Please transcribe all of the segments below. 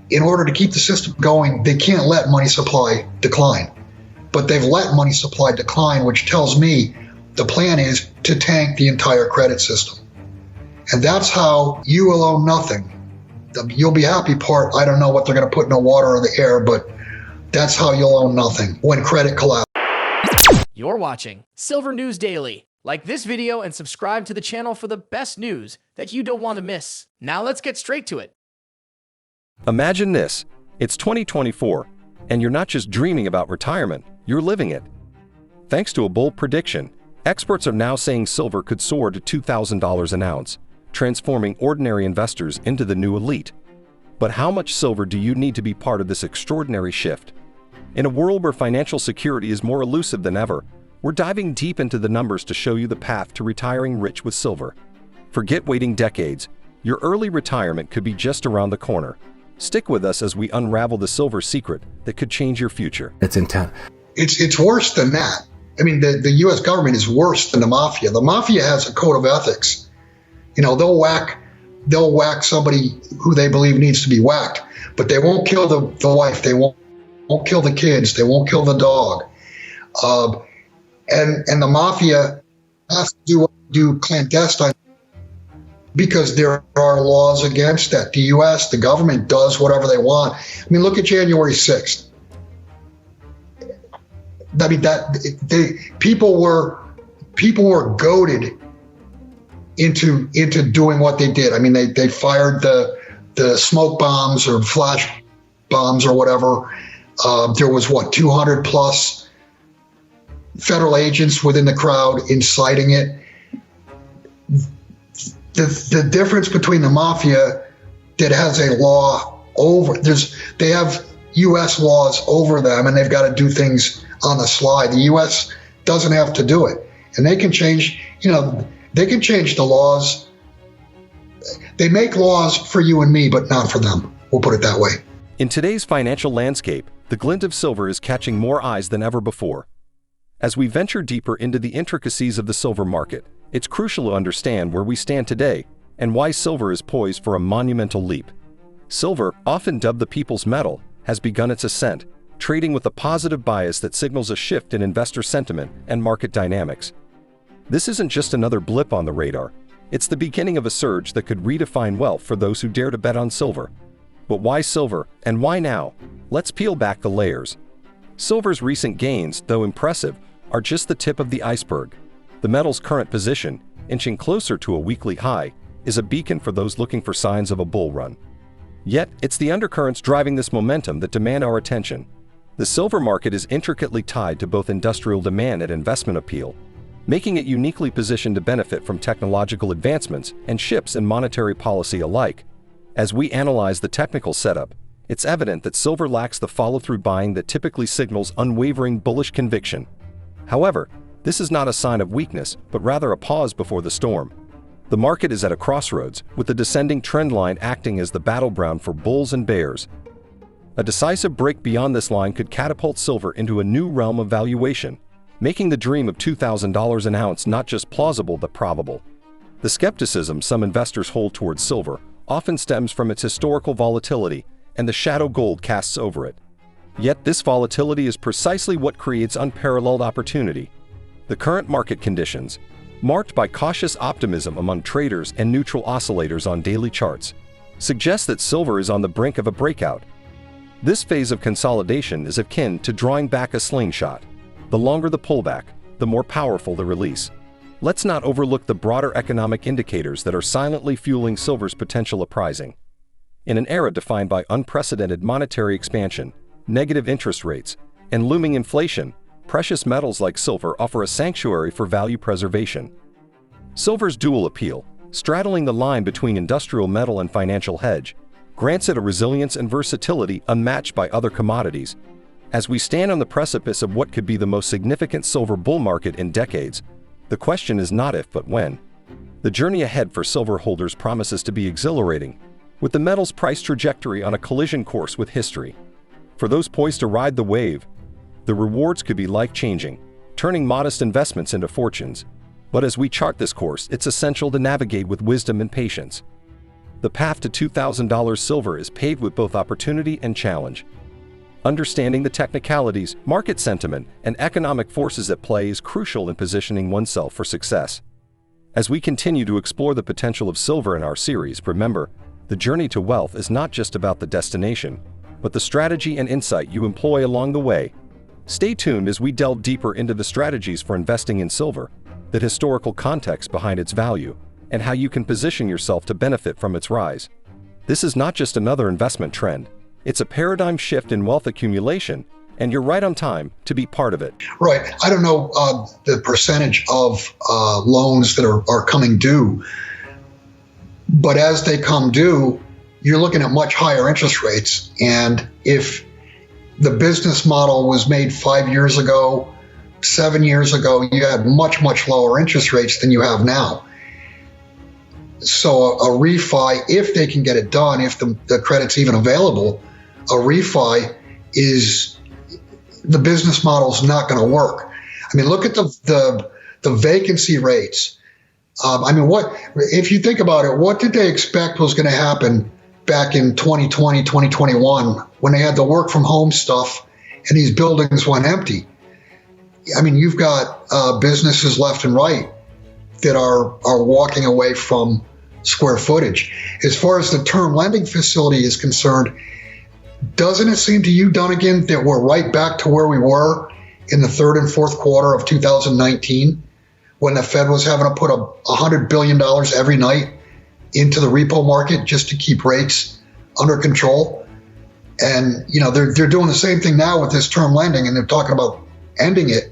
in order to keep the system going, they can't let money supply decline. But they've let money supply decline, which tells me the plan is to tank the entire credit system. And that's how you will own nothing. The you'll be happy part, I don't know what they're going to put in the water or the air, but that's how you'll own nothing when credit collapses. You're watching Silver News Daily. Like this video and subscribe to the channel for the best news that you don't want to miss. Now let's get straight to it. Imagine this. It's 2024, and you're not just dreaming about retirement, you're living it. Thanks to a bold prediction, experts are now saying silver could soar to $2,000 an ounce, transforming ordinary investors into the new elite. But how much silver do you need to be part of this extraordinary shift? In a world where financial security is more elusive than ever, we're diving deep into the numbers to show you the path to retiring rich with silver. Forget waiting decades. Your early retirement could be just around the corner. Stick with us as we unravel the silver secret that could change your future. It's intense. It's worse than that. I mean, the U.S. government is worse than the mafia. The mafia has a code of ethics. You know, they'll whack somebody who they believe needs to be whacked, but they won't kill the wife. They won't kill the kids. They won't kill the dog. And the mafia has to do clandestine because there are laws against that. The U.S., the government does whatever they want. I mean, look at January 6th. I mean, people were goaded into doing what they did. I mean, they fired the smoke bombs or flash bombs or whatever. There was 200 plus federal agents within the crowd inciting it. The difference between the mafia that has a law they have U.S. laws over them, and they've got to do things on the slide. The U.S. doesn't have to do it, and they can change. They can change the laws. They make laws for you and me, but not for them. We'll put it that way. In today's financial landscape, the glint of silver is catching more eyes than ever before. As we venture deeper into the intricacies of the silver market, it's crucial to understand where we stand today and why silver is poised for a monumental leap. Silver, often dubbed the people's metal, has begun its ascent, trading with a positive bias that signals a shift in investor sentiment and market dynamics. This isn't just another blip on the radar. It's the beginning of a surge that could redefine wealth for those who dare to bet on silver. But why silver, and why now? Let's peel back the layers. Silver's recent gains, though impressive, are just the tip of the iceberg. The metal's current position, inching closer to a weekly high, is a beacon for those looking for signs of a bull run. Yet, it's the undercurrents driving this momentum that demand our attention. The silver market is intricately tied to both industrial demand and investment appeal, making it uniquely positioned to benefit from technological advancements and shifts in monetary policy alike. As we analyze the technical setup, it's evident that silver lacks the follow-through buying that typically signals unwavering bullish conviction. However, this is not a sign of weakness, but rather a pause before the storm. The market is at a crossroads, with the descending trend line acting as the battleground for bulls and bears. A decisive break beyond this line could catapult silver into a new realm of valuation, making the dream of $2,000 an ounce not just plausible but probable. The skepticism some investors hold towards silver often stems from its historical volatility and the shadow gold casts over it. Yet this volatility is precisely what creates unparalleled opportunity. The current market conditions, marked by cautious optimism among traders and neutral oscillators on daily charts, suggest that silver is on the brink of a breakout. This phase of consolidation is akin to drawing back a slingshot. The longer the pullback, the more powerful the release. Let's not overlook the broader economic indicators that are silently fueling silver's potential uprising. In an era defined by unprecedented monetary expansion, negative interest rates, and looming inflation, precious metals like silver offer a sanctuary for value preservation. Silver's dual appeal, straddling the line between industrial metal and financial hedge, grants it a resilience and versatility unmatched by other commodities. As we stand on the precipice of what could be the most significant silver bull market in decades, the question is not if but when. The journey ahead for silver holders promises to be exhilarating, with the metal's price trajectory on a collision course with history. For those poised to ride the wave, the rewards could be life-changing, turning modest investments into fortunes. But as we chart this course, it's essential to navigate with wisdom and patience. The path to $2,000 silver is paved with both opportunity and challenge. Understanding the technicalities, market sentiment, and economic forces at play is crucial in positioning oneself for success. As we continue to explore the potential of silver in our series, remember, the journey to wealth is not just about the destination, but the strategy and insight you employ along the way. Stay tuned as we delve deeper into the strategies for investing in silver, the historical context behind its value, and how you can position yourself to benefit from its rise. This is not just another investment trend, it's a paradigm shift in wealth accumulation, and you're right on time to be part of it. Right. I don't know the percentage of loans that are coming due, but as they come due, you're looking at much higher interest rates. And if the business model was made 5 years ago, 7 years ago, you had much, much lower interest rates than you have now. So a refi, if they can get it done, if the credit's even available, a refi is, the business model's not going to work. I mean, look at the vacancy rates. I mean, what if you think about it, what did they expect was going to happen back in 2020, 2021, when they had the work from home stuff and these buildings went empty? I mean, you've got businesses left and right that are walking away from square footage. As far as the term lending facility is concerned, doesn't it seem to you, Dunnigan, that we're right back to where we were in the third and fourth quarter of 2019, when the Fed was having to put $100 billion every night into the repo market just to keep rates under control? And, you know, they're doing the same thing now with this term lending, and they're talking about ending it.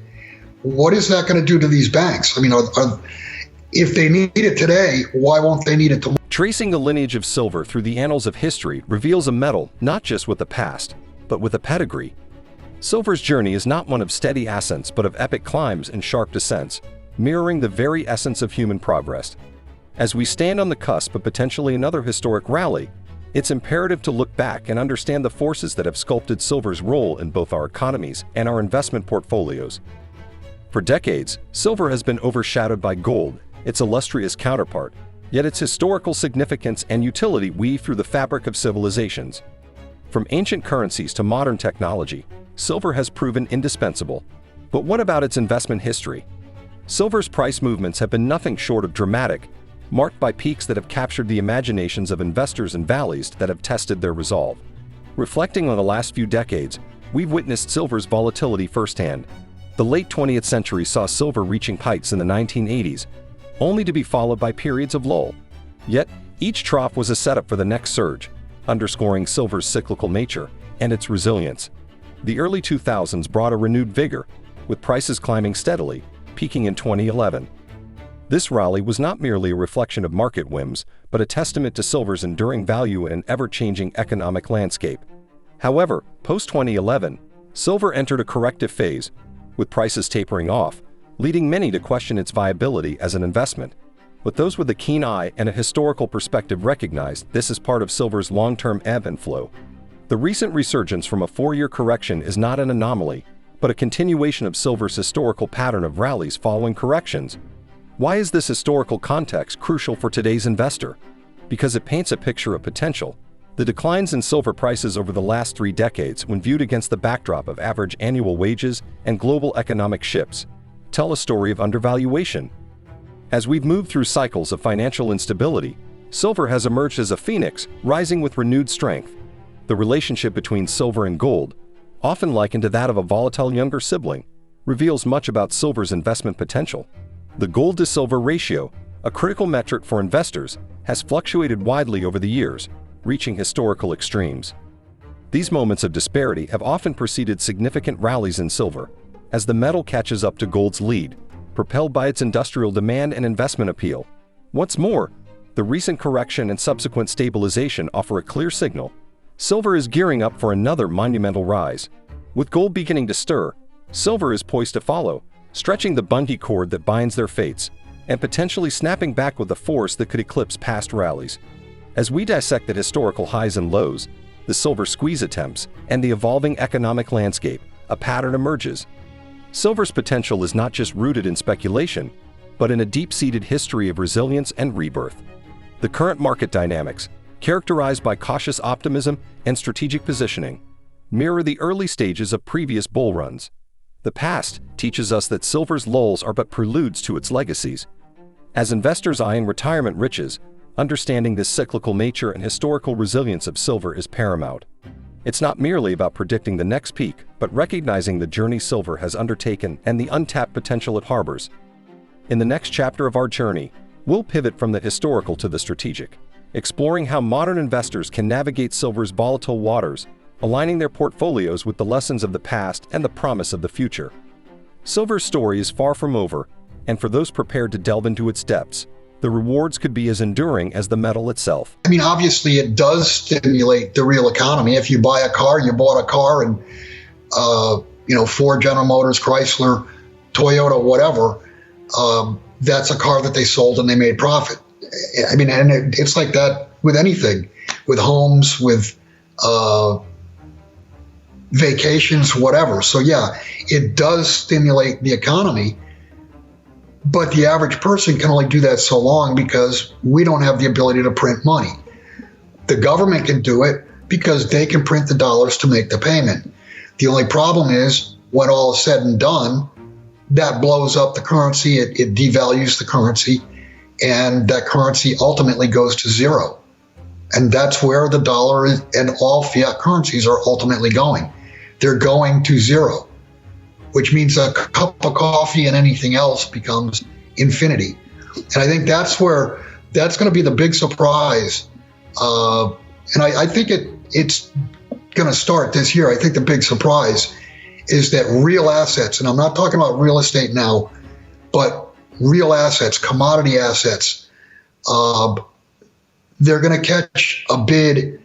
What is that going to do to these banks? I mean, if they need it today, why won't they need it tomorrow? Tracing the lineage of silver through the annals of history reveals a metal not just with a past, but with a pedigree. Silver's journey is not one of steady ascents, but of epic climbs and sharp descents, mirroring the very essence of human progress. As we stand on the cusp of potentially another historic rally, it's imperative to look back and understand the forces that have sculpted silver's role in both our economies and our investment portfolios. For decades, silver has been overshadowed by gold, its illustrious counterpart, yet its historical significance and utility weave through the fabric of civilizations. From ancient currencies to modern technology, silver has proven indispensable. But what about its investment history? Silver's price movements have been nothing short of dramatic, marked by peaks that have captured the imaginations of investors and valleys that have tested their resolve. Reflecting on the last few decades, we've witnessed silver's volatility firsthand. The late 20th century saw silver reaching heights in the 1980s, only to be followed by periods of lull. Yet, each trough was a setup for the next surge, underscoring silver's cyclical nature and its resilience. The early 2000s brought a renewed vigor, with prices climbing steadily, peaking in 2011. This rally was not merely a reflection of market whims, but a testament to silver's enduring value in an ever-changing economic landscape. However, post-2011, silver entered a corrective phase, with prices tapering off, leading many to question its viability as an investment. But those with a keen eye and a historical perspective recognize this as part of silver's long-term ebb and flow. The recent resurgence from a 4-year correction is not an anomaly, but a continuation of silver's historical pattern of rallies following corrections. Why is this historical context crucial for today's investor? Because it paints a picture of potential. The declines in silver prices over the last 3 decades, when viewed against the backdrop of average annual wages and global economic shifts, tell a story of undervaluation. As we've moved through cycles of financial instability, silver has emerged as a phoenix, rising with renewed strength. The relationship between silver and gold, often likened to that of a volatile younger sibling, reveals much about silver's investment potential. The gold-to-silver ratio, a critical metric for investors, has fluctuated widely over the years, reaching historical extremes. These moments of disparity have often preceded significant rallies in silver, as the metal catches up to gold's lead, propelled by its industrial demand and investment appeal. What's more, the recent correction and subsequent stabilization offer a clear signal. Silver is gearing up for another monumental rise. With gold beginning to stir, silver is poised to follow, stretching the bungee cord that binds their fates, and potentially snapping back with a force that could eclipse past rallies. As we dissect the historical highs and lows, the silver squeeze attempts, and the evolving economic landscape, a pattern emerges. Silver's potential is not just rooted in speculation, but in a deep-seated history of resilience and rebirth. The current market dynamics, characterized by cautious optimism and strategic positioning, mirror the early stages of previous bull runs. The past teaches us that silver's lulls are but preludes to its legacies. As investors eyeing retirement riches, understanding this cyclical nature and historical resilience of silver is paramount. It's not merely about predicting the next peak, but recognizing the journey silver has undertaken and the untapped potential it harbors. In the next chapter of our journey, we'll pivot from the historical to the strategic, exploring how modern investors can navigate silver's volatile waters, aligning their portfolios with the lessons of the past and the promise of the future. Silver's story is far from over, and for those prepared to delve into its depths, the rewards could be as enduring as the metal itself. I mean, obviously, it does stimulate the real economy. If you buy a car, you bought a car, and Ford, General Motors, Chrysler, Toyota, whatever, that's a car that they sold and they made profit. I mean, and it's like that with anything, with homes, with vacations, whatever. So yeah, it does stimulate the economy. But the average person can only do that so long because we don't have the ability to print money. The government can do it because they can print the dollars to make the payment. The only problem is when all is said and done, that blows up the currency, it devalues the currency, and that currency ultimately goes to zero. And that's where the dollar is, and all fiat currencies are ultimately going. They're going to zero, which means a cup of coffee and anything else becomes infinity. And I think that's going to be the big surprise. And I think it's going to start this year. I think the big surprise is that real assets, and I'm not talking about real estate now, but real assets, commodity assets, they're going to catch a bid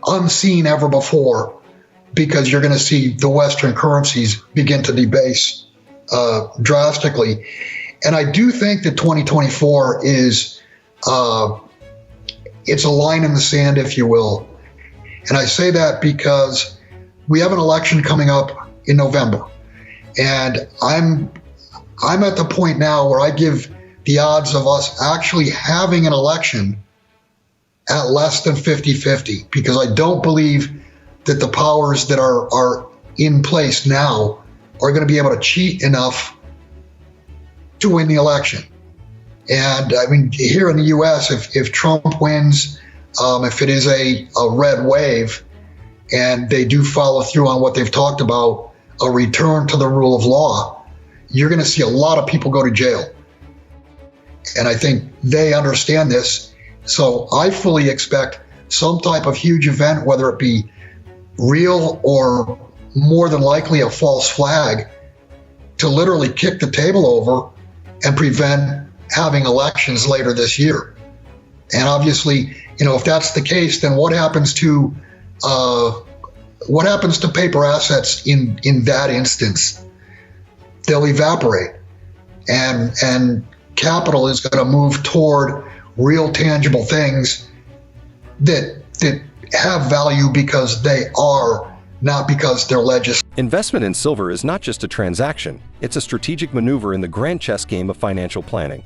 unseen ever before, because you're going to see the Western currencies begin to debase drastically. And I do think that 2024 is, it's a line in the sand, if you will. And I say that because we have an election coming up in November. And I'm at the point now where I give the odds of us actually having an election at less than 50-50, because I don't believe that the powers that are in place now are going to be able to cheat enough to win the election. And I mean, here in the U.S., if Trump wins, if it is a red wave, and they do follow through on what they've talked about, a return to the rule of law, you're going to see a lot of people go to jail. And I think they understand this. So I fully expect some type of huge event, whether it be real or more than likely a false flag, to literally kick the table over and prevent having elections later this year. And obviously, if that's the case, then what happens to paper assets in that instance? They'll evaporate, and capital is going to move toward real tangible things that have value because they are, not because they're legislated. Investment in silver is not just a transaction, it's a strategic maneuver in the grand chess game of financial planning.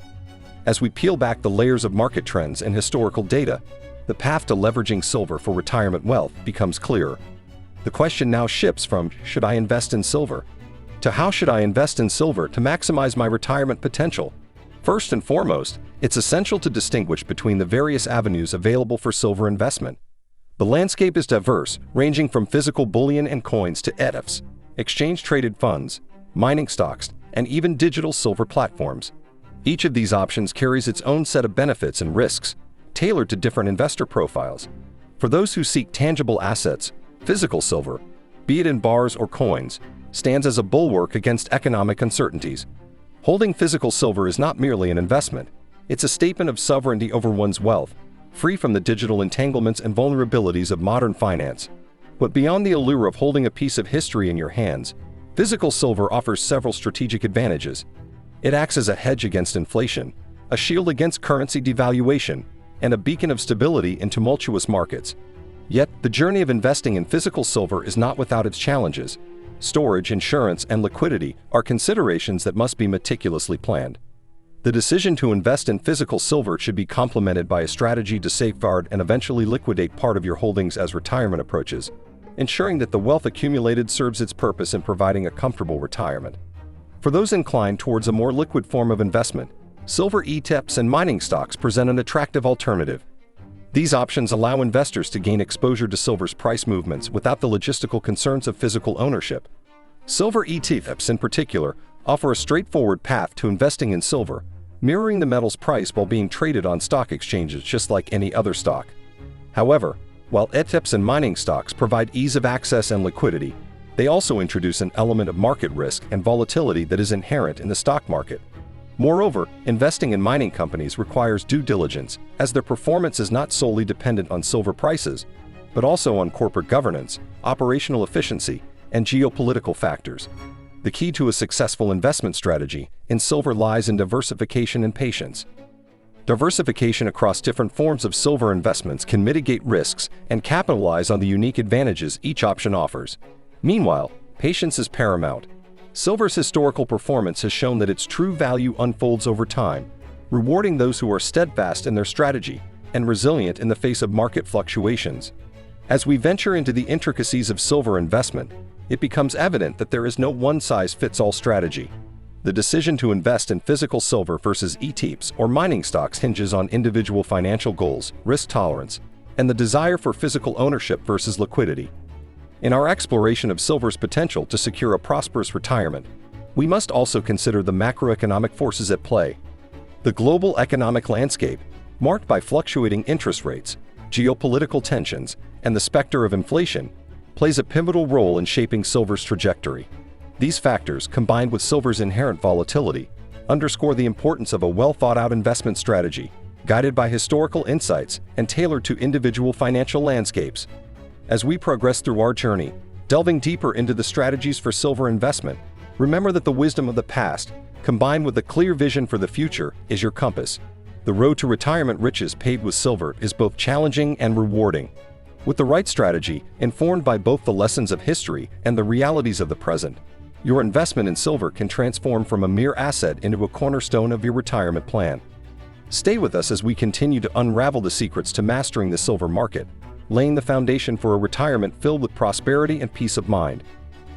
As we peel back the layers of market trends and historical data, the path to leveraging silver for retirement wealth becomes clearer. The question now shifts from, should I invest in silver, to how should I invest in silver to maximize my retirement potential? First and foremost, it's essential to distinguish between the various avenues available for silver investment. The landscape is diverse, ranging from physical bullion and coins to ETFs, exchange-traded funds, mining stocks, and even digital silver platforms. Each of these options carries its own set of benefits and risks, tailored to different investor profiles. For those who seek tangible assets, physical silver, be it in bars or coins, stands as a bulwark against economic uncertainties. Holding physical silver is not merely an investment, it's a statement of sovereignty over one's wealth, free from the digital entanglements and vulnerabilities of modern finance. But beyond the allure of holding a piece of history in your hands, physical silver offers several strategic advantages. It acts as a hedge against inflation, a shield against currency devaluation, and a beacon of stability in tumultuous markets. Yet, the journey of investing in physical silver is not without its challenges. Storage, insurance, and liquidity are considerations that must be meticulously planned. The decision to invest in physical silver should be complemented by a strategy to safeguard and eventually liquidate part of your holdings as retirement approaches, ensuring that the wealth accumulated serves its purpose in providing a comfortable retirement. For those inclined towards a more liquid form of investment, silver ETFs and mining stocks present an attractive alternative. These options allow investors to gain exposure to silver's price movements without the logistical concerns of physical ownership. Silver ETFs in particular offer a straightforward path to investing in silver, mirroring the metal's price while being traded on stock exchanges just like any other stock. However, while ETFs and mining stocks provide ease of access and liquidity, they also introduce an element of market risk and volatility that is inherent in the stock market. Moreover, investing in mining companies requires due diligence, as their performance is not solely dependent on silver prices, but also on corporate governance, operational efficiency, and geopolitical factors. The key to a successful investment strategy in silver lies in diversification and patience. Diversification across different forms of silver investments can mitigate risks and capitalize on the unique advantages each option offers. Meanwhile, patience is paramount. Silver's historical performance has shown that its true value unfolds over time, rewarding those who are steadfast in their strategy and resilient in the face of market fluctuations. As we venture into the intricacies of silver investment, it becomes evident that there is no one-size-fits-all strategy. The decision to invest in physical silver versus ETFs or mining stocks hinges on individual financial goals, risk tolerance, and the desire for physical ownership versus liquidity. In our exploration of silver's potential to secure a prosperous retirement, we must also consider the macroeconomic forces at play. The global economic landscape, marked by fluctuating interest rates, geopolitical tensions, and the specter of inflation, plays a pivotal role in shaping silver's trajectory. These factors, combined with silver's inherent volatility, underscore the importance of a well-thought-out investment strategy, guided by historical insights and tailored to individual financial landscapes. As we progress through our journey, delving deeper into the strategies for silver investment, remember that the wisdom of the past, combined with a clear vision for the future, is your compass. The road to retirement riches paved with silver is both challenging and rewarding. With the right strategy, informed by both the lessons of history and the realities of the present, your investment in silver can transform from a mere asset into a cornerstone of your retirement plan. Stay with us as we continue to unravel the secrets to mastering the silver market, laying the foundation for a retirement filled with prosperity and peace of mind.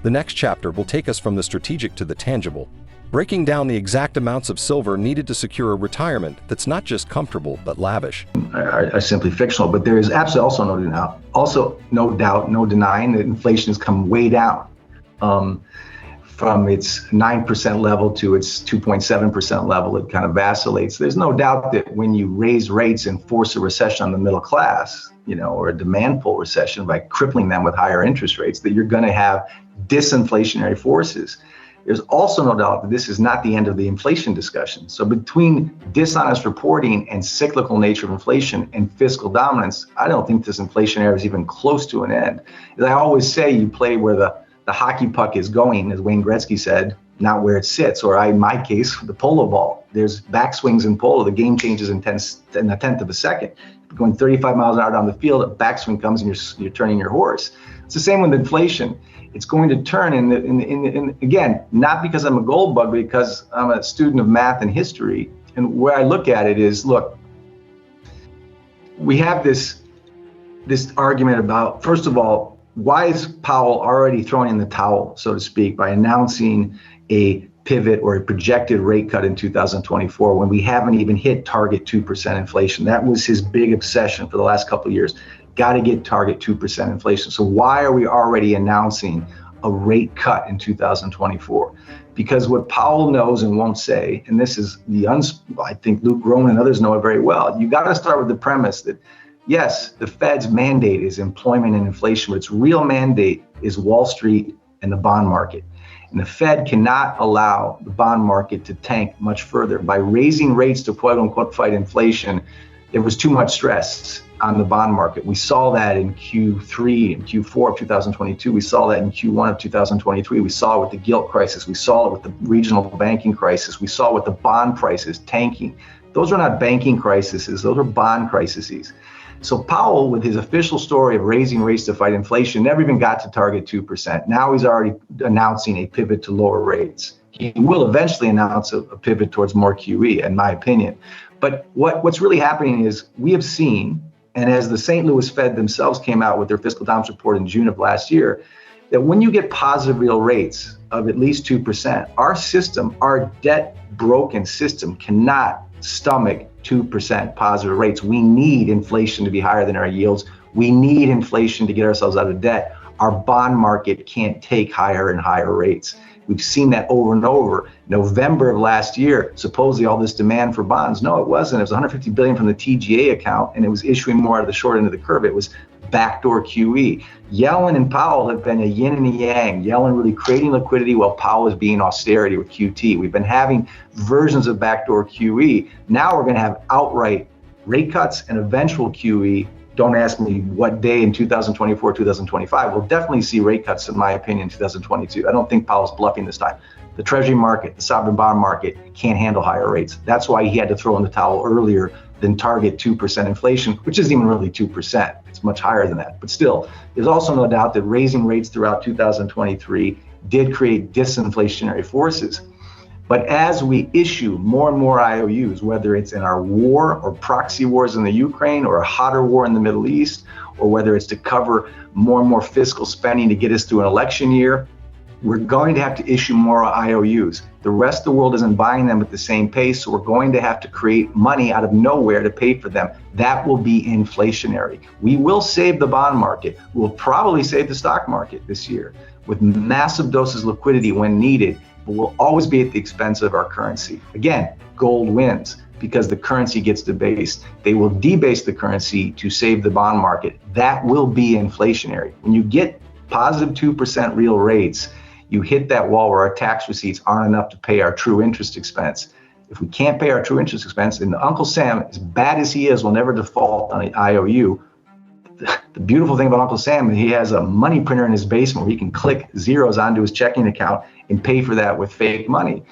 The next chapter will take us from the strategic to the tangible, breaking down the exact amounts of silver needed to secure a retirement that's not just comfortable but lavish. Are simply fictional, but there is absolutely no doubt, no denying that inflation has come way down from its 9% level to its 2.7% level. It kind of vacillates. There's no doubt that when you raise rates and force a recession on the middle class, or a demand pull recession by crippling them with higher interest rates, that you're going to have disinflationary forces. There's also no doubt that this is not the end of the inflation discussion. So between dishonest reporting and cyclical nature of inflation and fiscal dominance, I don't think this inflation era is even close to an end. As I always say, you play where the hockey puck is going, as Wayne Gretzky said, not where it sits, or in my case, the polo ball. There's backswings in polo. The game changes in a tenth of a second. Going 35 miles an hour down the field, a backswing comes and you're turning your horse. It's the same with inflation. It's going to turn again, not because I'm a gold bug, but because I'm a student of math and history. And where I look at it is, look, we have this argument about, first of all, why is Powell already throwing in the towel, so to speak, by announcing a pivot or a projected rate cut in 2024 when we haven't even hit target 2% inflation? That was his big obsession for the last couple of years. Got to get target 2% inflation. So why are we already announcing a rate cut in 2024? Because what Powell knows and won't say, and this is I think Luke Gromen and others know it very well, you got to start with the premise that, yes, the Fed's mandate is employment and inflation, but its real mandate is Wall Street and the bond market. And the Fed cannot allow the bond market to tank much further. By raising rates to quote unquote fight inflation, there was too much stress on the bond market. We saw that in Q3 and Q4 of 2022. We saw that in Q1 of 2023. We saw it with the gilt crisis. We saw it with the regional banking crisis. We saw it with the bond prices tanking. Those are not banking crises. Those are bond crises. So Powell, with his official story of raising rates to fight inflation, never even got to target 2%. Now he's already announcing a pivot to lower rates. He will eventually announce a pivot towards more QE, in my opinion. But what's really happening is we have seen, and as the St. Louis Fed themselves came out with their fiscal dominance report in June of last year, that when you get positive real rates of at least 2%, our system, our debt broken system, cannot stomach 2% positive rates. We need inflation to be higher than our yields. We need inflation to get ourselves out of debt. Our bond market can't take higher and higher rates. We've seen that over and over. November of last year, supposedly all this demand for bonds. No, it wasn't. It was 150 billion from the TGA account, and it was issuing more out of the short end of the curve. It was backdoor QE. Yellen and Powell have been a yin and a yang. Yellen really creating liquidity while Powell is being austerity with QT. We've been having versions of backdoor QE. Now we're going to have outright rate cuts and eventual QE. Don't ask me what day in 2024, 2025. We'll definitely see rate cuts, in my opinion, in 2022. I don't think Powell's bluffing this time. The Treasury market, the sovereign bond market can't handle higher rates. That's why he had to throw in the towel earlier than target 2% inflation, which isn't even really 2%. It's much higher than that. But still, there's also no doubt that raising rates throughout 2023 did create disinflationary forces. But as we issue more and more IOUs, whether it's in our war or proxy wars in the Ukraine or a hotter war in the Middle East, or whether it's to cover more and more fiscal spending to get us through an election year, we're going to have to issue more IOUs. The rest of the world isn't buying them at the same pace, so we're going to have to create money out of nowhere to pay for them. That will be inflationary. We will save the bond market. We'll probably save the stock market this year with massive doses of liquidity when needed, but we'll always be at the expense of our currency. Again, gold wins because the currency gets debased. They will debase the currency to save the bond market. That will be inflationary. When you get positive 2% real rates, you hit that wall where our tax receipts aren't enough to pay our true interest expense. If we can't pay our true interest expense, and Uncle Sam, as bad as he is, will never default on an IOU. The beautiful thing about Uncle Sam is he has a money printer in his basement where he can click zeros onto his checking account and pay for that with fake money.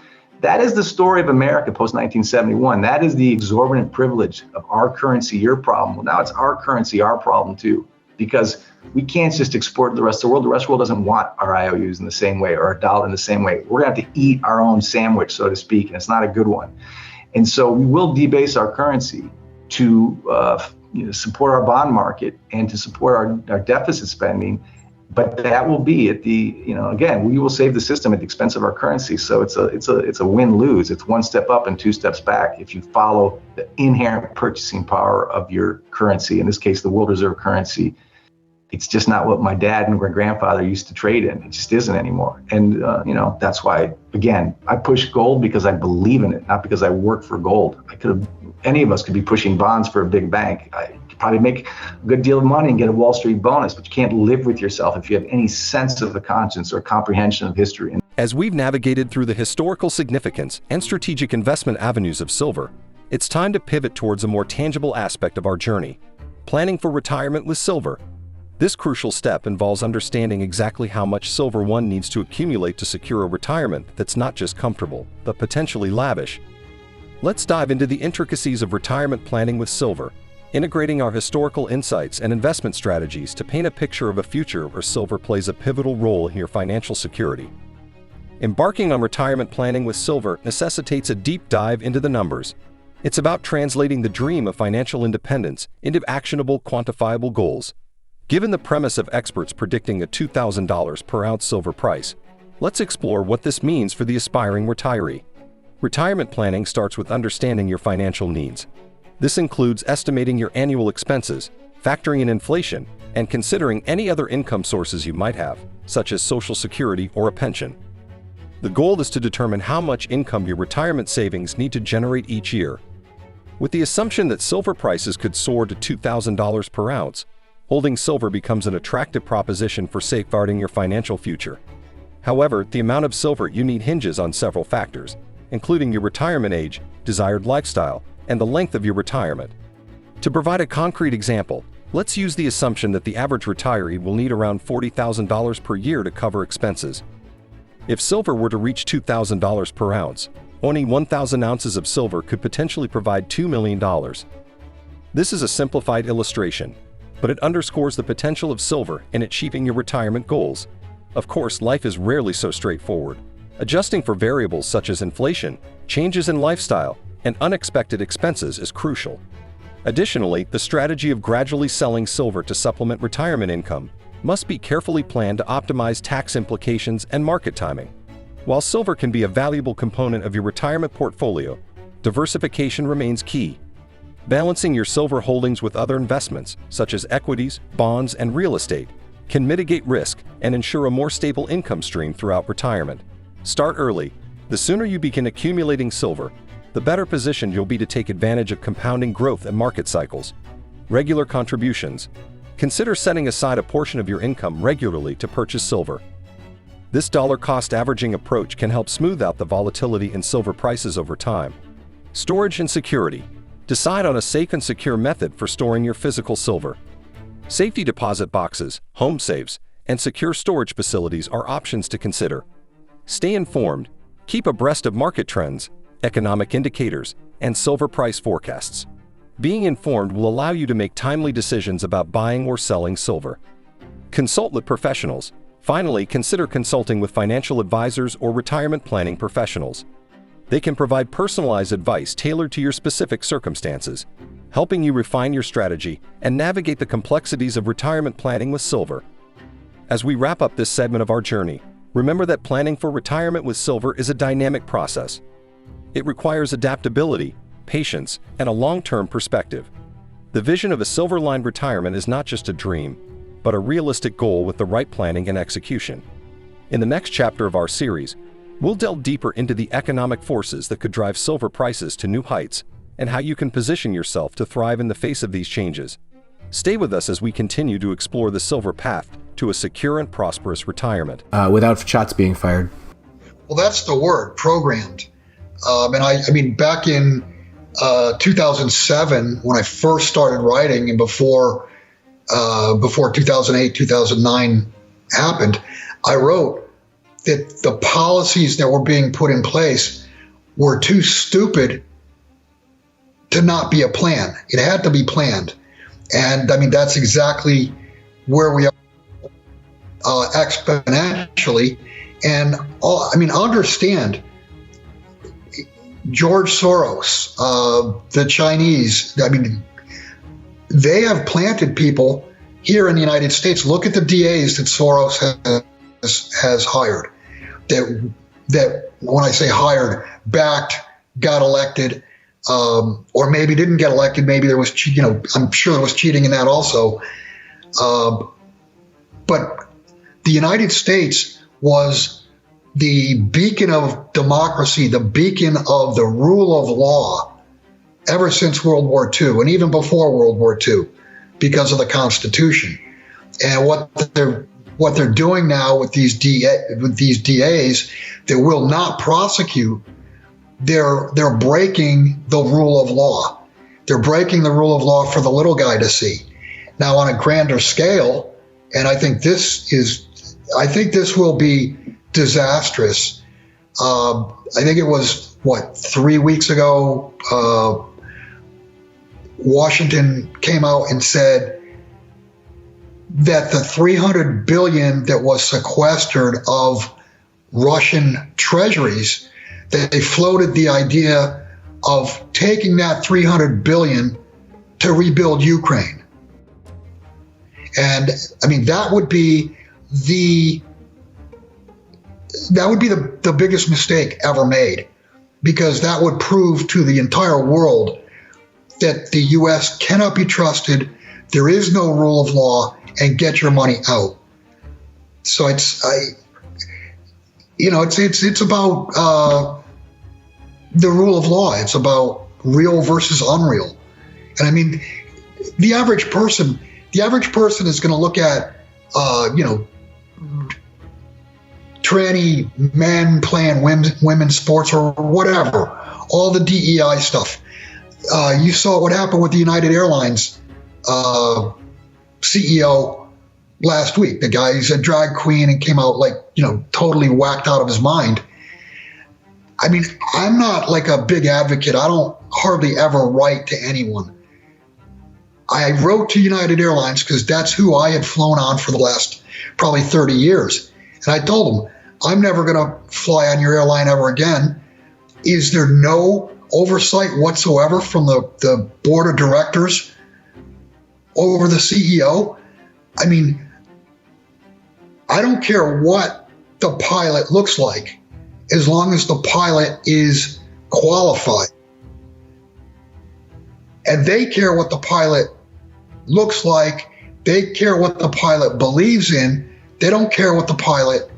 That is the story of America post-1971. That is the exorbitant privilege of our currency, your problem. Well, now it's our currency, our problem too, because we can't just export to the rest of the world. The rest of the world doesn't want our IOUs in the same way or our dollar in the same way. We're going to have to eat our own sandwich, so to speak, and it's not a good one. And so we will debase our currency to support our bond market and to support our deficit spending. But that will be at the, again, we will save the system at the expense of our currency. So it's a win-lose. It's one step up and two steps back if you follow the inherent purchasing power of your currency. In this case, the world reserve currency. It's just not what my dad and my grandfather used to trade in. It just isn't anymore. And, that's why, again, I push gold because I believe in it, not because I work for gold. Any of us could be pushing bonds for a big bank. I could probably make a good deal of money and get a Wall Street bonus, but you can't live with yourself if you have any sense of the conscience or comprehension of history. As we've navigated through the historical significance and strategic investment avenues of silver, it's time to pivot towards a more tangible aspect of our journey, planning for retirement with silver. This crucial step involves understanding exactly how much silver one needs to accumulate to secure a retirement that's not just comfortable, but potentially lavish. Let's dive into the intricacies of retirement planning with silver, integrating our historical insights and investment strategies to paint a picture of a future where silver plays a pivotal role in your financial security. Embarking on retirement planning with silver necessitates a deep dive into the numbers. It's about translating the dream of financial independence into actionable, quantifiable goals. Given the premise of experts predicting a $2,000 per ounce silver price, let's explore what this means for the aspiring retiree. Retirement planning starts with understanding your financial needs. This includes estimating your annual expenses, factoring in inflation, and considering any other income sources you might have, such as Social Security or a pension. The goal is to determine how much income your retirement savings need to generate each year. With the assumption that silver prices could soar to $2,000 per ounce, holding silver becomes an attractive proposition for safeguarding your financial future. However, the amount of silver you need hinges on several factors, including your retirement age, desired lifestyle, and the length of your retirement. To provide a concrete example, let's use the assumption that the average retiree will need around $40,000 per year to cover expenses. If silver were to reach $2,000 per ounce, owning 1,000 ounces of silver could potentially provide $2 million. This is a simplified illustration, but it underscores the potential of silver in achieving your retirement goals. Of course, life is rarely so straightforward. Adjusting for variables such as inflation, changes in lifestyle, and unexpected expenses is crucial. Additionally, the strategy of gradually selling silver to supplement retirement income must be carefully planned to optimize tax implications and market timing. While silver can be a valuable component of your retirement portfolio, diversification remains key. Balancing your silver holdings with other investments, such as equities, bonds, and real estate, can mitigate risk and ensure a more stable income stream throughout retirement. Start early. The sooner you begin accumulating silver, the better positioned you'll be to take advantage of compounding growth and market cycles. Regular contributions. Consider setting aside a portion of your income regularly to purchase silver. This dollar-cost averaging approach can help smooth out the volatility in silver prices over time. Storage and security. Decide on a safe and secure method for storing your physical silver. Safety deposit boxes, home safes, and secure storage facilities are options to consider. Stay informed. Keep abreast of market trends, economic indicators, and silver price forecasts. Being informed will allow you to make timely decisions about buying or selling silver. Consult with professionals. Finally, consider consulting with financial advisors or retirement planning professionals. They can provide personalized advice tailored to your specific circumstances, helping you refine your strategy and navigate the complexities of retirement planning with silver. As we wrap up this segment of our journey, remember that planning for retirement with silver is a dynamic process. It requires adaptability, patience, and a long-term perspective. The vision of a silver-lined retirement is not just a dream, but a realistic goal with the right planning and execution. In the next chapter of our series, we'll delve deeper into the economic forces that could drive silver prices to new heights and how you can position yourself to thrive in the face of these changes. Stay with us as we continue to explore the silver path to a secure and prosperous retirement. Without shots being fired. Well, that's the word, programmed. And I mean, back in 2007, when I first started writing and before 2008, 2009 happened, I wrote that the policies that were being put in place were too stupid to not be a plan. It had to be planned. And I mean, that's exactly where we are exponentially. And understand George Soros, the Chinese, I mean, they have planted people here in the United States. Look at the DAs that Soros has hired. That when I say hired, backed, got elected, or maybe didn't get elected. Maybe there was, I'm sure there was cheating in that also. But the United States was the beacon of democracy, the beacon of the rule of law ever since World War II, and even before World War II, because of the Constitution. And what they're doing now with these DAs that will not prosecute, they're breaking the rule of law. They're breaking the rule of law for the little guy to see. Now, on a grander scale, and I think this will be disastrous. I think it was 3 weeks ago, Washington came out and said that the $300 billion that was sequestered of Russian treasuries, that they floated the idea of taking that $300 billion to rebuild Ukraine. And I mean, that would be the biggest mistake ever made, because that would prove to the entire world that the U.S. cannot be trusted. There is no rule of law, and get your money out. So it's about the rule of law. It's about real versus unreal. And I mean, the average person is going to look at, tranny men playing women's sports or whatever, all the DEI stuff. You saw what happened with the United Airlines CEO last week. The guy's a drag queen and came out totally whacked out of his mind. I mean, I'm not like a big advocate. I don't hardly ever write to anyone I wrote to United Airlines because that's who I had flown on for the last probably 30 years. And I told them, I'm never going to fly on your airline ever again. Is there no oversight whatsoever from the board of directors over the CEO? I mean, I don't care what the pilot looks like as long as the pilot is qualified. And they care what the pilot looks like. They care what the pilot believes in. They don't care what the pilot,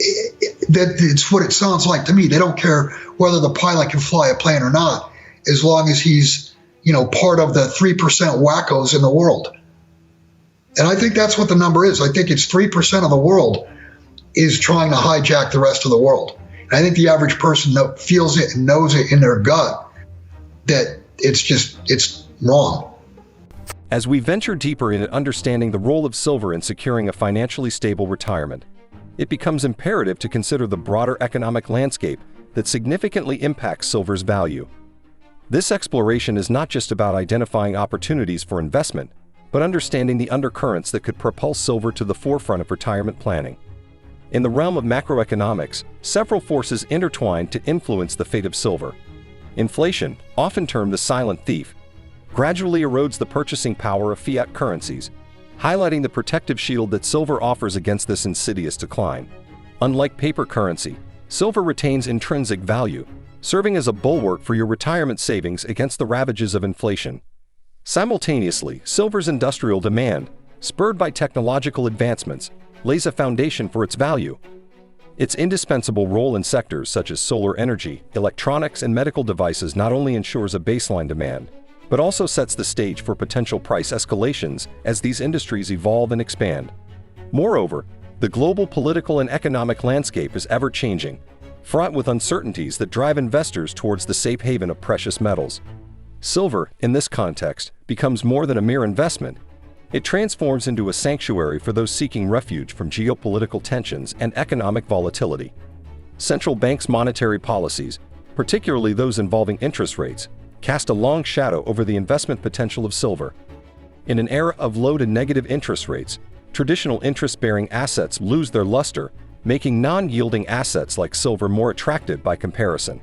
it's what it sounds like to me. They don't care whether the pilot can fly a plane or not, as long as he's, part of the 3% wackos in the world. And I think that's what the number is. I think it's 3% of the world is trying to hijack the rest of the world. And I think the average person feels it and knows it in their gut that it's wrong. As we venture deeper into understanding the role of silver in securing a financially stable retirement, it becomes imperative to consider the broader economic landscape that significantly impacts silver's value. This exploration is not just about identifying opportunities for investment, but understanding the undercurrents that could propel silver to the forefront of retirement planning. In the realm of macroeconomics, several forces intertwine to influence the fate of silver. Inflation, often termed the silent thief, gradually erodes the purchasing power of fiat currencies, highlighting the protective shield that silver offers against this insidious decline. Unlike paper currency, silver retains intrinsic value, serving as a bulwark for your retirement savings against the ravages of inflation. Simultaneously, silver's industrial demand, spurred by technological advancements, lays a foundation for its value. Its indispensable role in sectors such as solar energy, electronics, and medical devices not only ensures a baseline demand, but also sets the stage for potential price escalations as these industries evolve and expand. Moreover, the global political and economic landscape is ever-changing, fraught with uncertainties that drive investors towards the safe haven of precious metals. Silver, in this context, becomes more than a mere investment. It transforms into a sanctuary for those seeking refuge from geopolitical tensions and economic volatility. Central banks' monetary policies, particularly those involving interest rates, cast a long shadow over the investment potential of silver. In an era of low to negative interest rates, traditional interest-bearing assets lose their luster, making non-yielding assets like silver more attractive by comparison.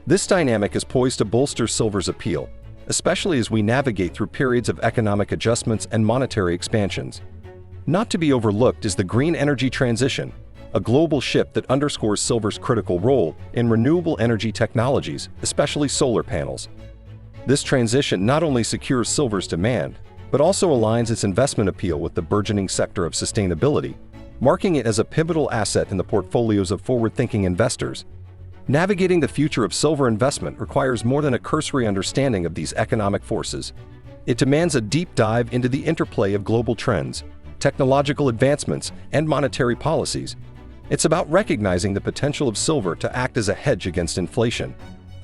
This dynamic is poised to bolster silver's appeal, especially as we navigate through periods of economic adjustments and monetary expansions. Not to be overlooked is the green energy transition, a global shift that underscores silver's critical role in renewable energy technologies, especially solar panels. This transition not only secures silver's demand, but also aligns its investment appeal with the burgeoning sector of sustainability, marking it as a pivotal asset in the portfolios of forward-thinking investors. Navigating the future of silver investment requires more than a cursory understanding of these economic forces. It demands a deep dive into the interplay of global trends, technological advancements, and monetary policies. It's about recognizing the potential of silver to act as a hedge against inflation,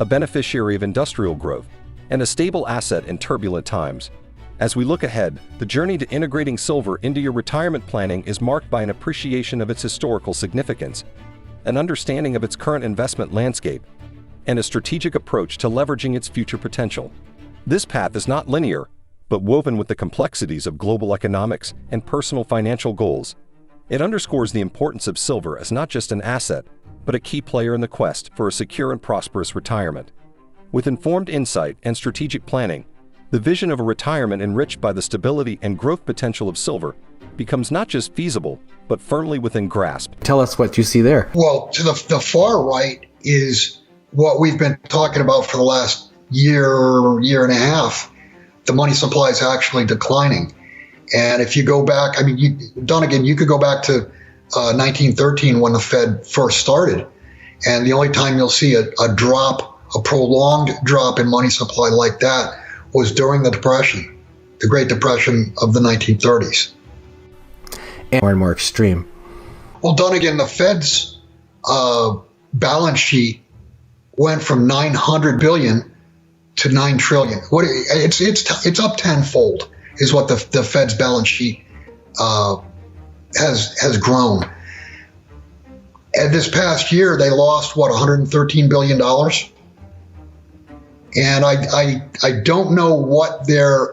a beneficiary of industrial growth, and a stable asset in turbulent times. As we look ahead, the journey to integrating silver into your retirement planning is marked by an appreciation of its historical significance, an understanding of its current investment landscape, and a strategic approach to leveraging its future potential. This path is not linear, but woven with the complexities of global economics and personal financial goals. It underscores the importance of silver as not just an asset, but a key player in the quest for a secure and prosperous retirement. With informed insight and strategic planning, the vision of a retirement enriched by the stability and growth potential of silver becomes not just feasible, but firmly within grasp. Tell us what you see there. Well, to the far right is what we've been talking about for the last year and a half. The money supply is actually declining. And if you go back, Dunnigan, you could go back to 1913 when the Fed first started. And the only time you'll see a prolonged drop in money supply like that was during the Depression, the Great Depression of the 1930s. And more extreme. Well, Dunnigan, the Fed's balance sheet went from 900 billion to 9 trillion. It's up tenfold is what the Fed's balance sheet has grown. And this past year, they lost, $113 billion? And I don't know what their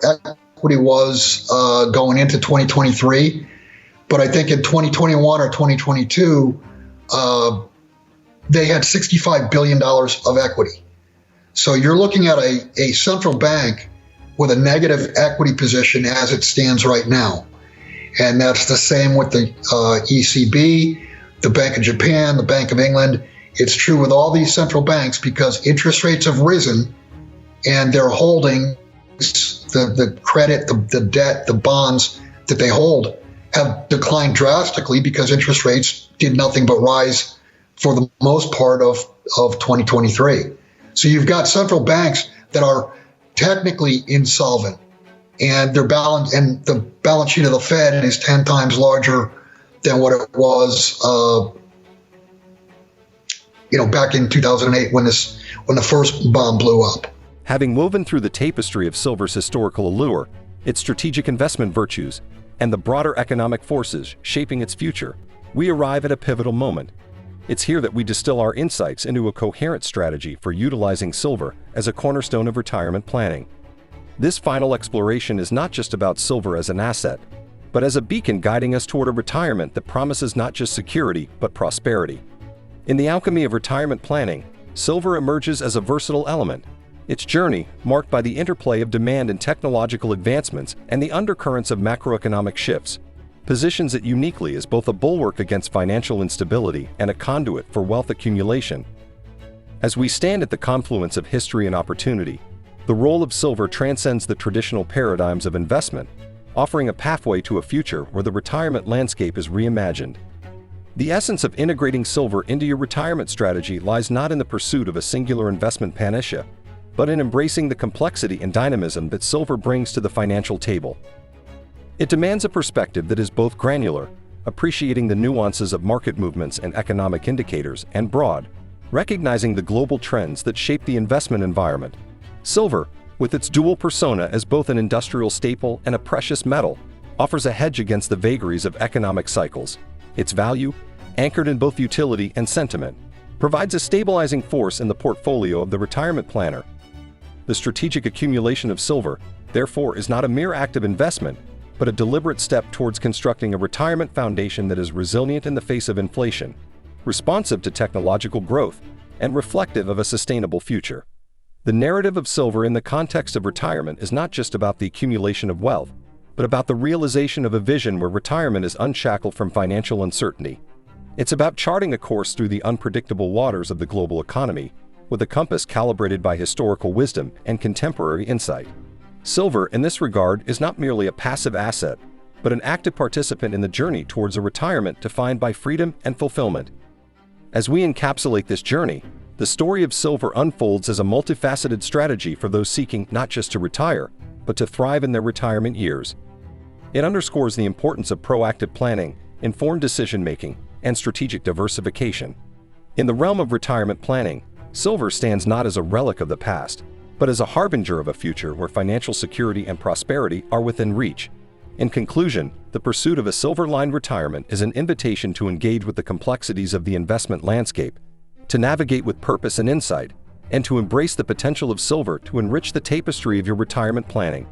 equity was going into 2023. But I think in 2021 or 2022, they had $65 billion of equity. So you're looking at a central bank with a negative equity position as it stands right now. And that's the same with the ECB, the Bank of Japan, the Bank of England. It's true with all these central banks because interest rates have risen and they're holding the credit, the debt, the bonds that they hold have declined drastically because interest rates did nothing but rise for the most part of 2023. So you've got central banks that are technically insolvent, and the balance sheet of the Fed is 10 times larger than what it was, back in 2008 when the first bomb blew up. Having woven through the tapestry of silver's historical allure, its strategic investment virtues, and the broader economic forces shaping its future, we arrive at a pivotal moment. It's here that we distill our insights into a coherent strategy for utilizing silver as a cornerstone of retirement planning. This final exploration is not just about silver as an asset, but as a beacon guiding us toward a retirement that promises not just security, but prosperity. In the alchemy of retirement planning, silver emerges as a versatile element. Its journey, marked by the interplay of demand and technological advancements and the undercurrents of macroeconomic shifts, positions it uniquely as both a bulwark against financial instability and a conduit for wealth accumulation. As we stand at the confluence of history and opportunity, the role of silver transcends the traditional paradigms of investment, offering a pathway to a future where the retirement landscape is reimagined. The essence of integrating silver into your retirement strategy lies not in the pursuit of a singular investment panacea, but in embracing the complexity and dynamism that silver brings to the financial table. It demands a perspective that is both granular, appreciating the nuances of market movements and economic indicators, and broad, recognizing the global trends that shape the investment environment. Silver, with its dual persona as both an industrial staple and a precious metal, offers a hedge against the vagaries of economic cycles. Its value, anchored in both utility and sentiment, provides a stabilizing force in the portfolio of the retirement planner. The strategic accumulation of silver, therefore, is not a mere act of investment, but a deliberate step towards constructing a retirement foundation that is resilient in the face of inflation, responsive to technological growth, and reflective of a sustainable future. The narrative of silver in the context of retirement is not just about the accumulation of wealth, but about the realization of a vision where retirement is unshackled from financial uncertainty. It's about charting a course through the unpredictable waters of the global economy, with a compass calibrated by historical wisdom and contemporary insight. Silver, in this regard, is not merely a passive asset, but an active participant in the journey towards a retirement defined by freedom and fulfillment. As we encapsulate this journey, the story of silver unfolds as a multifaceted strategy for those seeking not just to retire, but to thrive in their retirement years. It underscores the importance of proactive planning, informed decision-making, and strategic diversification. In the realm of retirement planning, silver stands not as a relic of the past, but as a harbinger of a future where financial security and prosperity are within reach. In conclusion, the pursuit of a silver-lined retirement is an invitation to engage with the complexities of the investment landscape, to navigate with purpose and insight, and to embrace the potential of silver to enrich the tapestry of your retirement planning.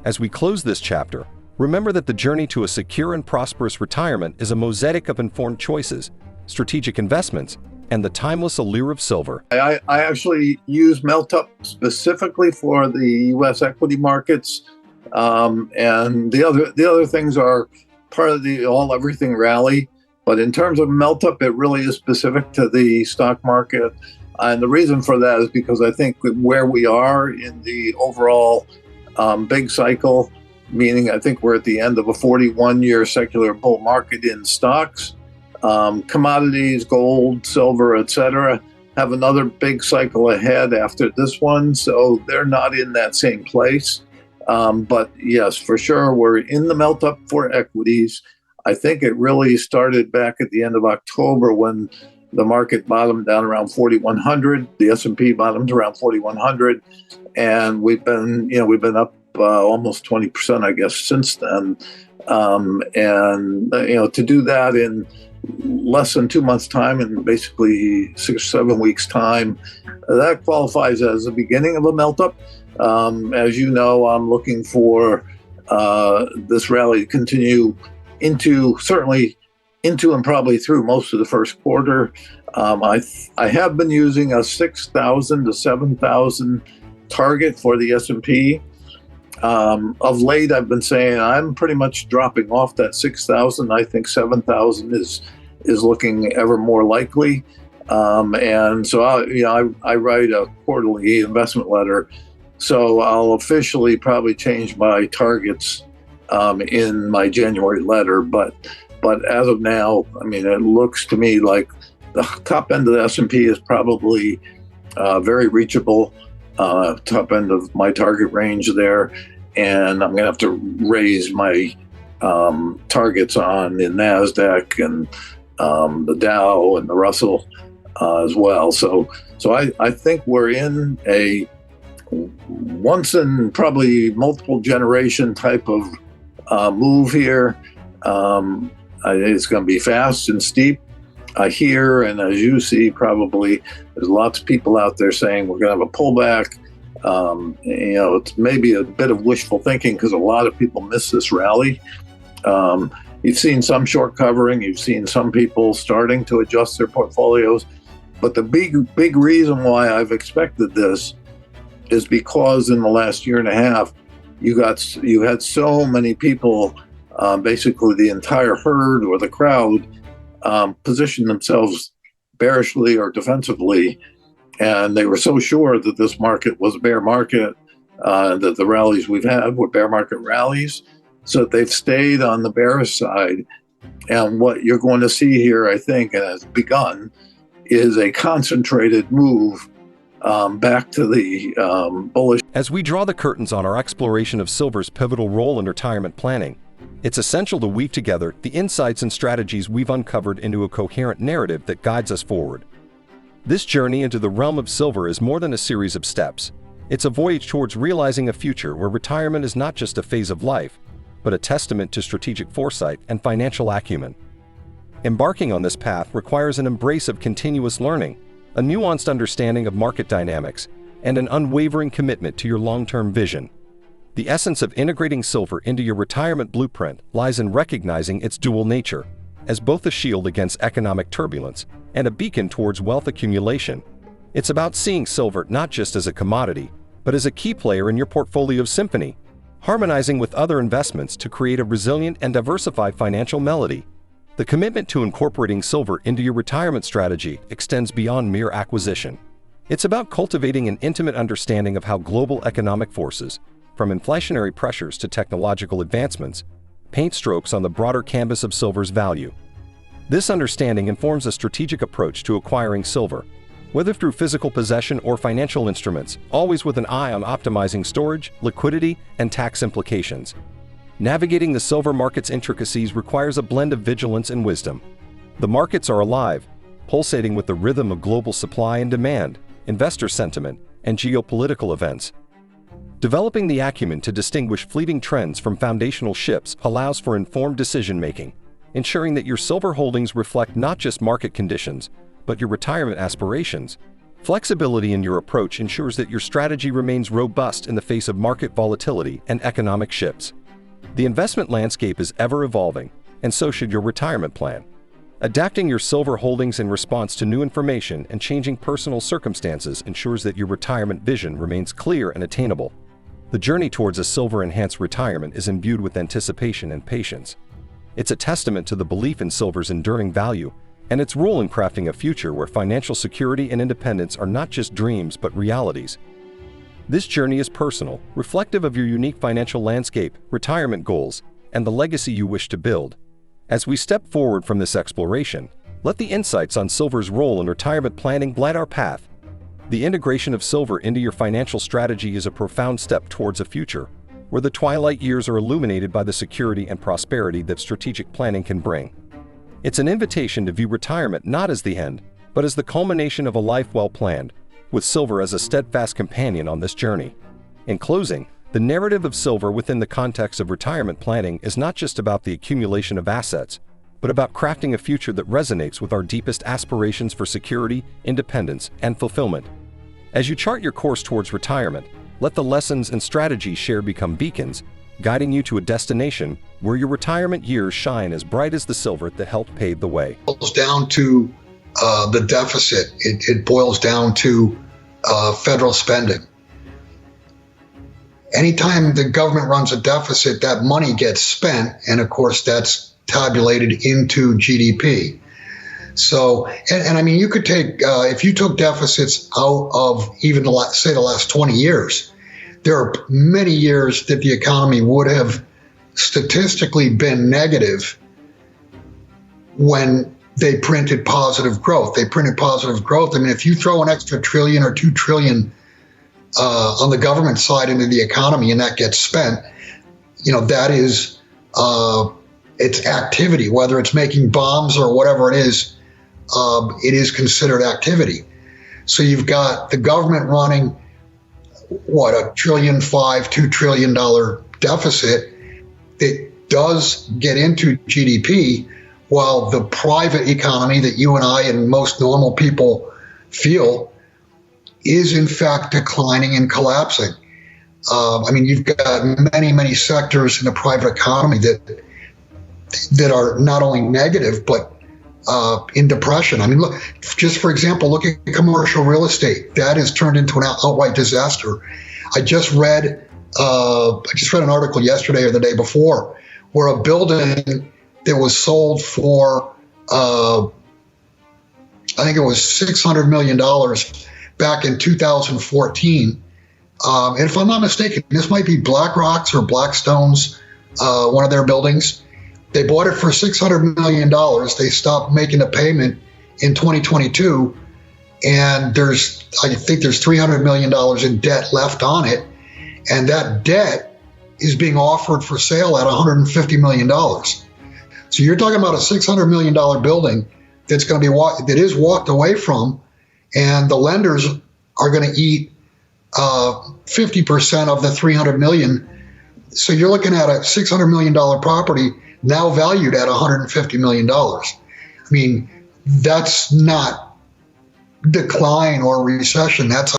As we close this chapter, remember that the journey to a secure and prosperous retirement is a mosaic of informed choices, strategic investments, and the timeless allure of silver. I actually use melt-up specifically for the U.S. equity markets, and the other things are part of the all-everything rally. But in terms of melt-up, it really is specific to the stock market. And the reason for that is because I think where we are in the overall big cycle, meaning I think we're at the end of a 41-year secular bull market in stocks. Commodities, gold, silver, etc., have another big cycle ahead after this one, so they're not in that same place. But yes, for sure, we're in the melt-up for equities. I think it really started back at the end of October when the market bottomed down around 4,100. The S&P bottomed around 4,100, and we've been up almost 20%, I guess, since then. To do that in less than 2 months' time, and basically 6 or 7 weeks' time, that qualifies as the beginning of a melt-up. As you know, I'm looking for this rally to continue certainly into and probably through most of the first quarter. I have been using a 6,000 to 7,000 target for the S&P. Of late, I've been saying I'm pretty much dropping off that 6,000. I think 7,000 is looking ever more likely. And so I write a quarterly investment letter, so I'll officially probably change my targets in my January letter. But as of now, I mean, it looks to me like the top end of the S&P is probably very reachable, top end of my target range there. And I'm going to have to raise my targets on the NASDAQ and the Dow and the Russell as well. So I think we're in a once in probably multiple generation type of move here. It's going to be fast and steep here, and as you see, probably there's lots of people out there saying we're going to have a pullback. It's maybe a bit of wishful thinking because a lot of people miss this rally. You've seen some short covering, you've seen some people starting to adjust their portfolios, but the big reason why I've expected this is because in the last year and a half, you had so many people, basically the entire herd or the crowd, position themselves bearishly or defensively, and they were so sure that this market was a bear market, that the rallies we've had were bear market rallies, so they've stayed on the bearish side. And what you're going to see here, I think, and has begun, is a concentrated move back to the bullish. As we draw the curtains on our exploration of silver's pivotal role in retirement planning, it's essential to weave together the insights and strategies we've uncovered into a coherent narrative that guides us forward. This journey into the realm of silver is more than a series of steps. It's a voyage towards realizing a future where retirement is not just a phase of life, but a testament to strategic foresight and financial acumen. Embarking on this path requires an embrace of continuous learning, a nuanced understanding of market dynamics, and an unwavering commitment to your long-term vision. The essence of integrating silver into your retirement blueprint lies in recognizing its dual nature, as both a shield against economic turbulence and a beacon towards wealth accumulation. It's about seeing silver not just as a commodity, but as a key player in your portfolio symphony, harmonizing with other investments to create a resilient and diversified financial melody. The commitment to incorporating silver into your retirement strategy extends beyond mere acquisition. It's about cultivating an intimate understanding of how global economic forces, from inflationary pressures to technological advancements, paint strokes on the broader canvas of silver's value. This understanding informs a strategic approach to acquiring silver, whether through physical possession or financial instruments, always with an eye on optimizing storage, liquidity, and tax implications. Navigating the silver market's intricacies requires a blend of vigilance and wisdom. The markets are alive, pulsating with the rhythm of global supply and demand, investor sentiment, and geopolitical events. Developing the acumen to distinguish fleeting trends from foundational shifts allows for informed decision-making, ensuring that your silver holdings reflect not just market conditions, but your retirement aspirations. Flexibility in your approach ensures that your strategy remains robust in the face of market volatility and economic shifts. The investment landscape is ever-evolving, and so should your retirement plan. Adapting your silver holdings in response to new information and changing personal circumstances ensures that your retirement vision remains clear and attainable. The journey towards a silver-enhanced retirement is imbued with anticipation and patience. It's a testament to the belief in silver's enduring value and its role in crafting a future where financial security and independence are not just dreams but realities. This journey is personal, reflective of your unique financial landscape, retirement goals, and the legacy you wish to build. As we step forward from this exploration, let the insights on silver's role in retirement planning light our path. The integration of silver into your financial strategy is a profound step towards a future where the twilight years are illuminated by the security and prosperity that strategic planning can bring. It's an invitation to view retirement not as the end, but as the culmination of a life well planned, with silver as a steadfast companion on this journey. In closing, the narrative of silver within the context of retirement planning is not just about the accumulation of assets, but about crafting a future that resonates with our deepest aspirations for security, independence, and fulfillment. As you chart your course towards retirement, let the lessons and strategies shared become beacons, guiding you to a destination where your retirement years shine as bright as the silver that helped pave the way. It boils down to the deficit. It boils down to federal spending. Anytime the government runs a deficit, that money gets spent, and of course that's tabulated into GDP. So, and I mean, you could take, if you took deficits out of even the last 20 years, there are many years that the economy would have statistically been negative when they printed positive growth. They printed positive growth. I mean, if you throw an extra trillion or 2 trillion on the government side into the economy and that gets spent, that is, it's activity, whether it's making bombs or whatever it is considered activity. So you've got the government running, $1.5 trillion, $2 trillion deficit. It does get into GDP, while the private economy that you and I and most normal people feel is in fact declining and collapsing. I mean, you've got many, many sectors in the private economy that are not only negative, but in depression. I mean, look, just for example, look at commercial real estate. That has turned into an outright disaster. I just read an article yesterday or the day before where a building that was sold for, I think it was $600 million back in 2014. And if I'm not mistaken, this might be BlackRock's or Blackstone's, one of their buildings. They bought it for $600 million. They stopped making a payment in 2022. And I think there's $300 million in debt left on it. And that debt is being offered for sale at $150 million. So you're talking about a $600 million building that's going to be that is walked away from, and the lenders are going to eat 50% of the $300 million. So you're looking at a $600 million property now valued at $150 million. I mean, that's not decline or recession. That's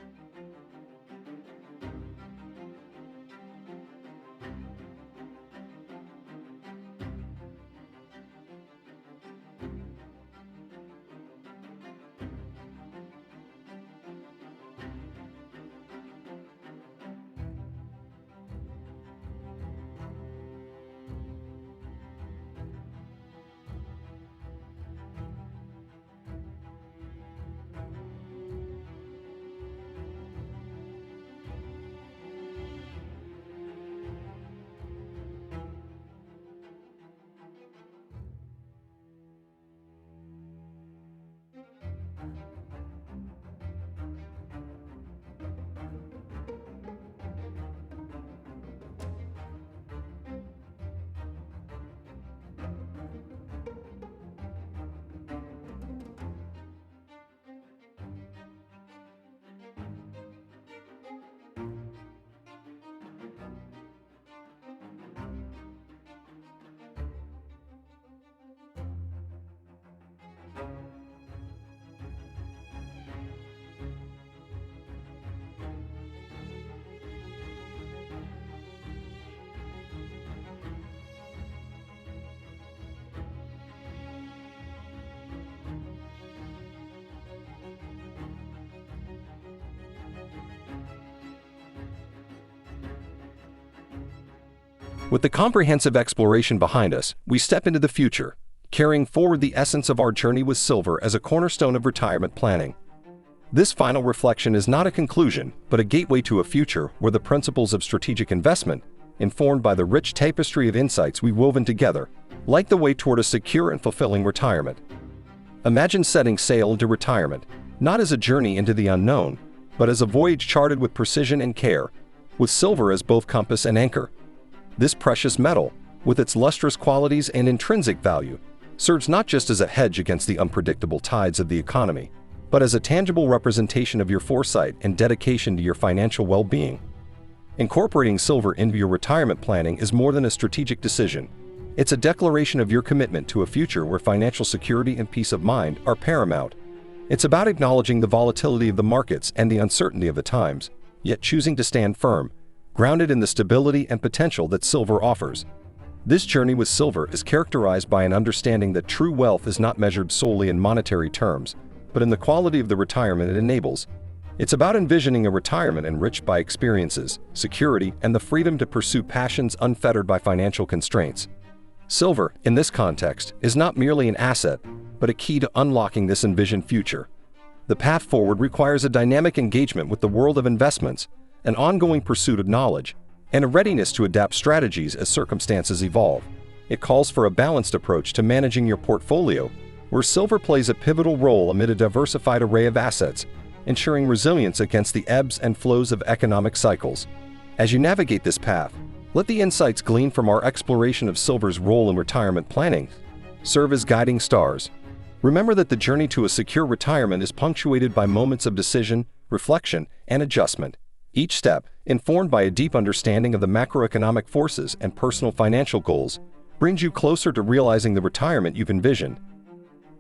With the comprehensive exploration behind us, we step into the future, carrying forward the essence of our journey with silver as a cornerstone of retirement planning. This final reflection is not a conclusion, but a gateway to a future where the principles of strategic investment, informed by the rich tapestry of insights we've woven together, light the way toward a secure and fulfilling retirement. Imagine setting sail into retirement, not as a journey into the unknown, but as a voyage charted with precision and care, with silver as both compass and anchor. This precious metal, with its lustrous qualities and intrinsic value, serves not just as a hedge against the unpredictable tides of the economy, but as a tangible representation of your foresight and dedication to your financial well-being. Incorporating silver into your retirement planning is more than a strategic decision. It's a declaration of your commitment to a future where financial security and peace of mind are paramount. It's about acknowledging the volatility of the markets and the uncertainty of the times, yet choosing to stand firm, grounded in the stability and potential that silver offers. This journey with silver is characterized by an understanding that true wealth is not measured solely in monetary terms, but in the quality of the retirement it enables. It's about envisioning a retirement enriched by experiences, security, and the freedom to pursue passions unfettered by financial constraints. Silver, in this context, is not merely an asset, but a key to unlocking this envisioned future. The path forward requires a dynamic engagement with the world of investments, an ongoing pursuit of knowledge, and a readiness to adapt strategies as circumstances evolve. It calls for a balanced approach to managing your portfolio, where silver plays a pivotal role amid a diversified array of assets, ensuring resilience against the ebbs and flows of economic cycles. As you navigate this path, let the insights gleaned from our exploration of silver's role in retirement planning serve as guiding stars. Remember that the journey to a secure retirement is punctuated by moments of decision, reflection, and adjustment. Each step, informed by a deep understanding of the macroeconomic forces and personal financial goals, brings you closer to realizing the retirement you've envisioned.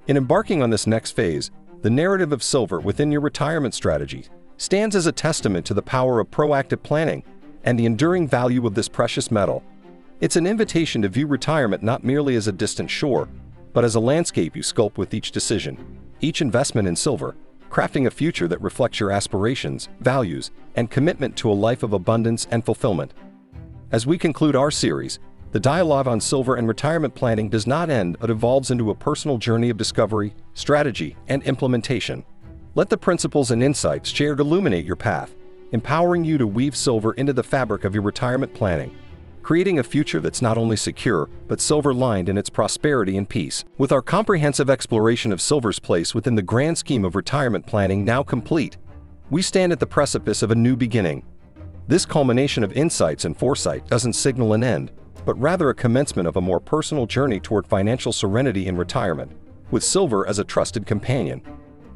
In embarking on this next phase, the narrative of silver within your retirement strategy stands as a testament to the power of proactive planning and the enduring value of this precious metal. It's an invitation to view retirement not merely as a distant shore, but as a landscape you sculpt with each decision, each investment in silver, crafting a future that reflects your aspirations, values, and commitment to a life of abundance and fulfillment. As we conclude our series, the dialogue on silver and retirement planning does not end but evolves into a personal journey of discovery, strategy, and implementation. Let the principles and insights shared illuminate your path, empowering you to weave silver into the fabric of your retirement planning, creating a future that's not only secure, but silver-lined in its prosperity and peace. With our comprehensive exploration of silver's place within the grand scheme of retirement planning now complete, we stand at the precipice of a new beginning. This culmination of insights and foresight doesn't signal an end, but rather a commencement of a more personal journey toward financial serenity in retirement, with silver as a trusted companion.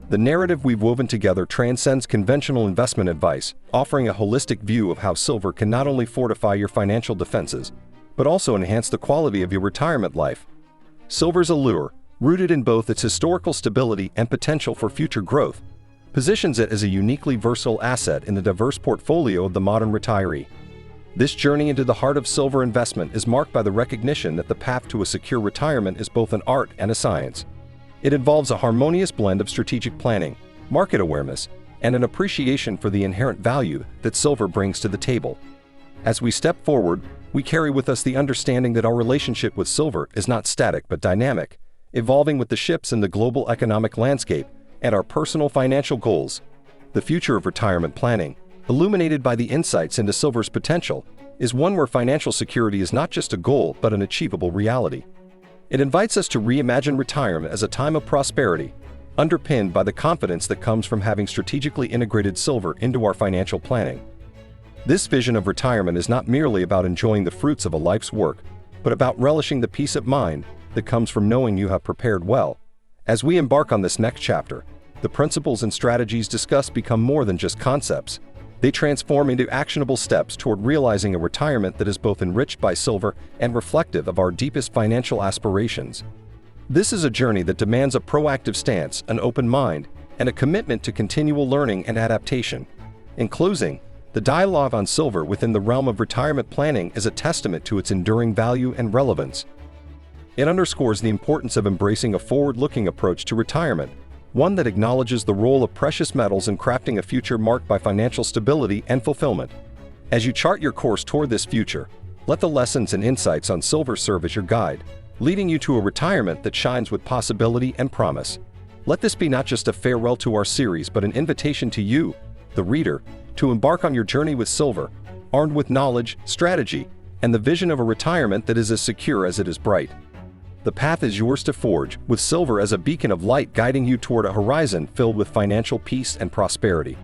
The narrative we've woven together transcends conventional investment advice, offering a holistic view of how silver can not only fortify your financial defenses, but also enhance the quality of your retirement life. Silver's allure, rooted in both its historical stability and potential for future growth, positions it as a uniquely versatile asset in the diverse portfolio of the modern retiree. This journey into the heart of silver investment is marked by the recognition that the path to a secure retirement is both an art and a science. It involves a harmonious blend of strategic planning, market awareness, and an appreciation for the inherent value that silver brings to the table. As we step forward, we carry with us the understanding that our relationship with silver is not static but dynamic, evolving with the shifts in the global economic landscape and our personal financial goals. The future of retirement planning, illuminated by the insights into silver's potential, is one where financial security is not just a goal but an achievable reality. It invites us to reimagine retirement as a time of prosperity, underpinned by the confidence that comes from having strategically integrated silver into our financial planning. This vision of retirement is not merely about enjoying the fruits of a life's work, but about relishing the peace of mind that comes from knowing you have prepared well. As we embark on this next chapter, the principles and strategies discussed become more than just concepts. They transform into actionable steps toward realizing a retirement that is both enriched by silver and reflective of our deepest financial aspirations. This is a journey that demands a proactive stance, an open mind, and a commitment to continual learning and adaptation. In closing, the dialogue on silver within the realm of retirement planning is a testament to its enduring value and relevance. It underscores the importance of embracing a forward-looking approach to retirement, one that acknowledges the role of precious metals in crafting a future marked by financial stability and fulfillment. As you chart your course toward this future, let the lessons and insights on silver serve as your guide, leading you to a retirement that shines with possibility and promise. Let this be not just a farewell to our series, but an invitation to you, the reader, to embark on your journey with silver, armed with knowledge, strategy, and the vision of a retirement that is as secure as it is bright. The path is yours to forge, with silver as a beacon of light guiding you toward a horizon filled with financial peace and prosperity.